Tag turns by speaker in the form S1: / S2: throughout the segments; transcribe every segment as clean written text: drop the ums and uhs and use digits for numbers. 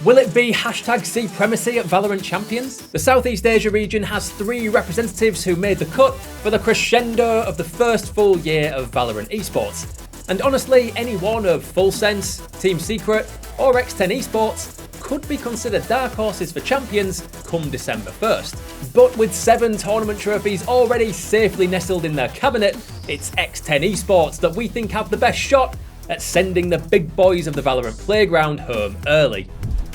S1: Will it be #supremacy at Valorant Champions? The Southeast Asia region has 3 representatives who made the cut for the crescendo of the first full year of Valorant esports. And honestly, any one of Full Sense, Team Secret, or X10 Esports could be considered dark horses for champions come December 1st. But with 7 tournament trophies already safely nestled in their cabinet, it's X10 Esports that we think have the best shot at sending the big boys of the Valorant playground home early.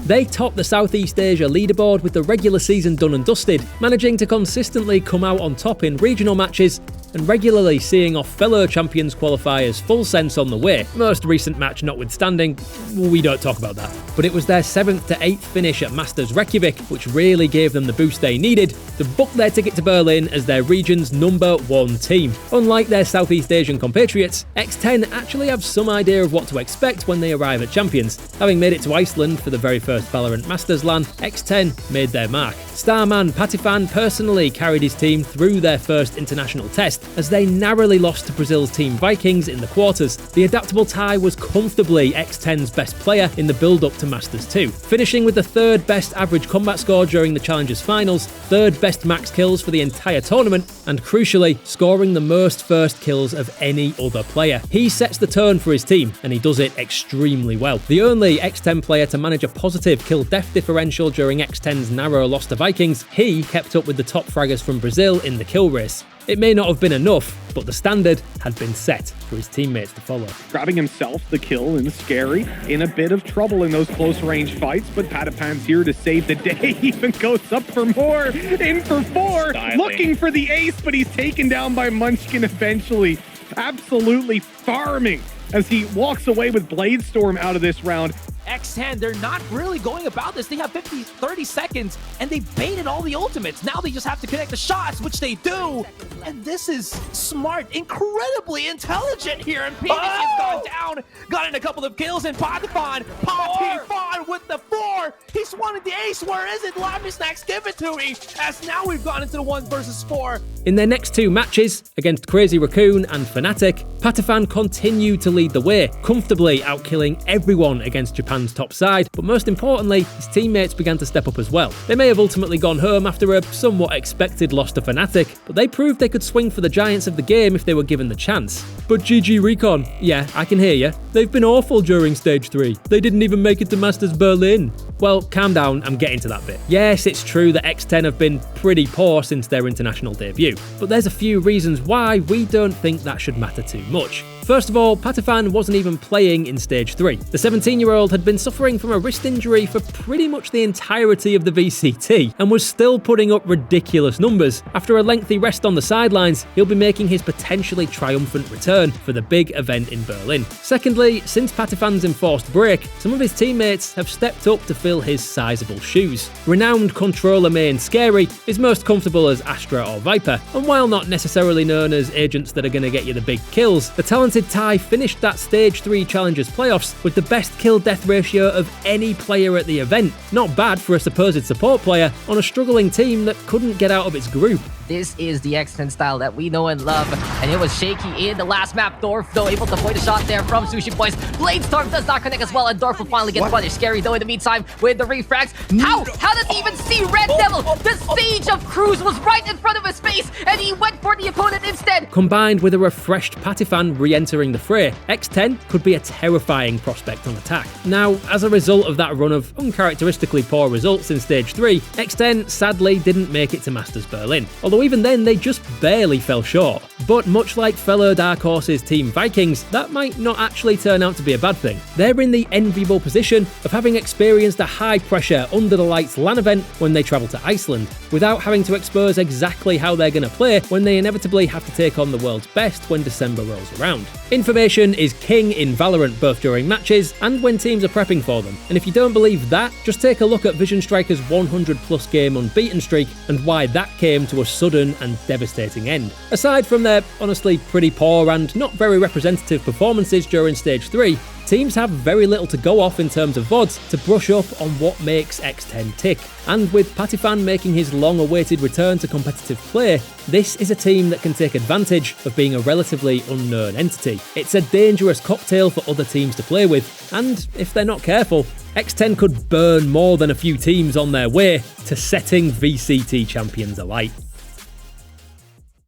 S1: They topped the Southeast Asia leaderboard with the regular season done and dusted, managing to consistently come out on top in regional matches and regularly seeing off fellow champions qualifiers Full Sense on the way. Most recent match notwithstanding, we don't talk about that. But it was their 7th to 8th finish at Masters Reykjavik which really gave them the boost they needed to book their ticket to Berlin as their region's #1 team. Unlike their Southeast Asian compatriots, X10 actually have some idea of what to expect when they arrive at Champions. Having made it to Iceland for the very first Valorant Masters LAN, X10 made their mark. Starman Patiphan personally carried his team through their first international test, as they narrowly lost to Brazil's Team Vikings in the quarters. The adaptable tie was comfortably X10's best player in the build-up to Masters 2, finishing with the 3rd best average combat score during the Challengers finals, 3rd best max kills for the entire tournament, and crucially, scoring the most first kills of any other player. He sets the tone for his team, and he does it extremely well. The only X10 player to manage a positive kill-death differential during X10's narrow loss to Vikings, he kept up with the top fraggers from Brazil in the kill race. It may not have been enough, but the standard had been set for his teammates to follow.
S2: Grabbing himself the kill and Scary in a bit of trouble in those close range fights, but Patiphan's here to save the day. Even goes up for more, in for 4, looking for the ace, but he's taken down by Munchkin eventually. Absolutely farming as he walks away with Bladestorm out of this round.
S3: X10, they're not really going about this. They have 30 seconds, and they baited all the ultimates. Now they just have to connect the shots, which they do. And this is smart, incredibly intelligent here. And Penis has gone down, gotten a couple of kills, and Patiphan with the 4. He's wanted the ace. Where is it? Lobby Snacks, give it to me. As now we've gone into the 1 versus 4.
S1: In their next 2 matches, against Crazy Raccoon and Fnatic, Patiphan continued to lead the way, comfortably outkilling everyone against Japan's top side, but most importantly, his teammates began to step up as well. They may have ultimately gone home after a somewhat expected loss to Fnatic, but they proved they could swing for the giants of the game if they were given the chance. But GG Recon, yeah, I can hear you. They've been awful during Stage 3. They didn't even make it to Masters Berlin. Well, calm down, I'm getting to that bit. Yes, it's true that X10 have been pretty poor since their international debut, but there's a few reasons why we don't think that should matter too much. First of all, Patiphan wasn't even playing in Stage 3. The 17-year-old had been suffering from a wrist injury for pretty much the entirety of the VCT, and was still putting up ridiculous numbers. After a lengthy rest on the sidelines, he'll be making his potentially triumphant return for the big event in Berlin. Secondly, since Patiphan's enforced break, some of his teammates have stepped up to fill his sizable shoes. Renowned controller main Scary is most comfortable as Astra or Viper, and while not necessarily known as agents that are going to get you the big kills, the talented Ty finished that Stage 3 Challengers playoffs with the best kill-death ratio of any player at the event. Not bad for a supposed support player on a struggling team that couldn't get out of its group.
S4: This is the X10 style that we know and love, and it was shaky in the last map. Dorf, though, able to avoid a shot there from Sushi Boys. Bladestorm does not connect as well, and Dorf will finally get punished. Scary, though, in the meantime, with the refrags. How does he even see Red Devil? The Siege of Cruz was right in front of his face, and he went for the opponent instead.
S1: Combined with a refreshed Patiphan re-entering the fray, X10 could be a terrifying prospect on attack. Now, as a result of that run of uncharacteristically poor results in Stage 3, X10 sadly didn't make it to Masters Berlin. Although even then, they just barely fell short. But much like fellow Dark Horse's Team Vikings, that might not actually turn out to be a bad thing. They're in the enviable position of having experienced a high-pressure, under-the-lights LAN event when they travel to Iceland, without having to expose exactly how they're going to play when they inevitably have to take on the world's best when December rolls around. Information is king in Valorant both during matches and when teams are prepping for them, and if you don't believe that, just take a look at Vision Striker's 100+ game unbeaten streak and why that came to a sudden and devastating end. Aside from their honestly pretty poor and not very representative performances during Stage 3, teams have very little to go off in terms of VODs to brush up on what makes X10 tick. And with Patiphan making his long-awaited return to competitive play, this is a team that can take advantage of being a relatively unknown entity. It's a dangerous cocktail for other teams to play with, and if they're not careful, X10 could burn more than a few teams on their way to setting VCT champions alight.